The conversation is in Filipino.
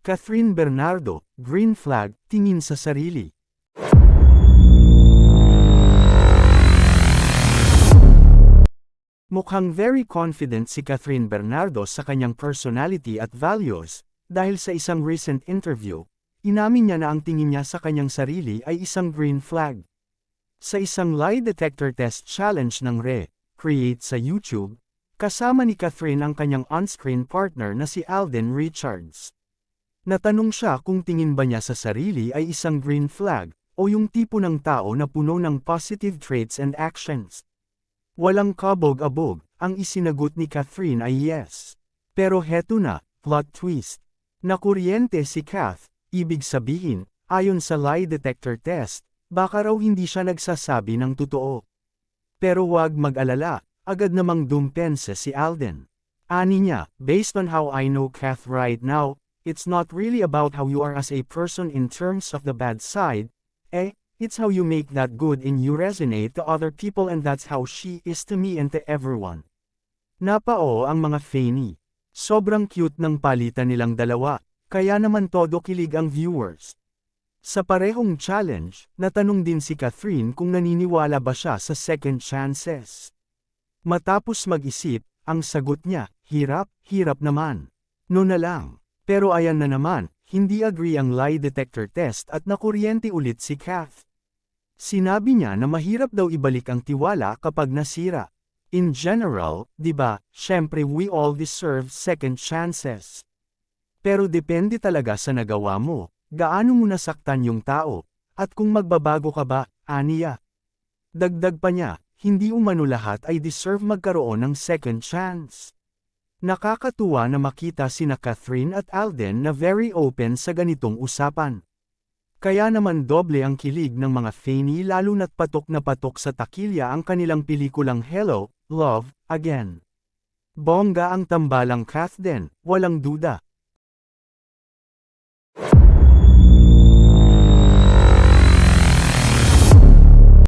Catherine Bernardo, green flag, tingin sa sarili. Mukhang very confident si Catherine Bernardo sa kanyang personality at values, dahil sa isang recent interview, inamin niya na ang tingin niya sa kanyang sarili ay isang green flag. Sa isang lie detector test challenge ng Create sa YouTube, kasama ni Catherine ang kanyang on-screen partner na si Alden Richards. Natanong siya kung tingin ba niya sa sarili ay isang green flag, o yung tipo ng tao na puno ng positive traits and actions. Walang kabog-abog, ang isinagot ni Catherine ay yes. Pero heto na, plot twist. Nakuryente si Kath, ibig sabihin, ayon sa lie detector test, baka raw hindi siya nagsasabi ng totoo. Pero wag mag-alala, agad namang dumpensa si Alden. Ani niya, based on how I know Kath right now, it's not really about how you are as a person in terms of the bad side, it's how you make that good in you resonate to other people, and that's how she is to me and to everyone. Napao ang mga Fanny. Sobrang cute ng palitan nilang dalawa, kaya naman todo kilig ang viewers. Sa parehong challenge, natanong din si Catherine kung naniniwala ba siya sa second chances. Matapos mag-isip, ang sagot niya, hirap naman. No na lang. Pero ayan na naman, hindi agree ang lie detector test at nakuryente ulit si Kath. Sinabi niya na mahirap daw ibalik ang tiwala kapag nasira. In general, di ba, syempre we all deserve second chances. Pero depende talaga sa nagawa mo, gaano mo nasaktan yung tao, at kung magbabago ka ba, aniya. Dagdag pa niya, hindi umano lahat ay deserve magkaroon ng second chance. Nakakatuwa na makita sina Catherine at Alden na very open sa ganitong usapan. Kaya naman doble ang kilig ng mga Fanny, lalo na't patok na patok sa takilya ang kanilang pelikulang Hello, Love, Again. Bongga ang tambalang Kath din, walang duda.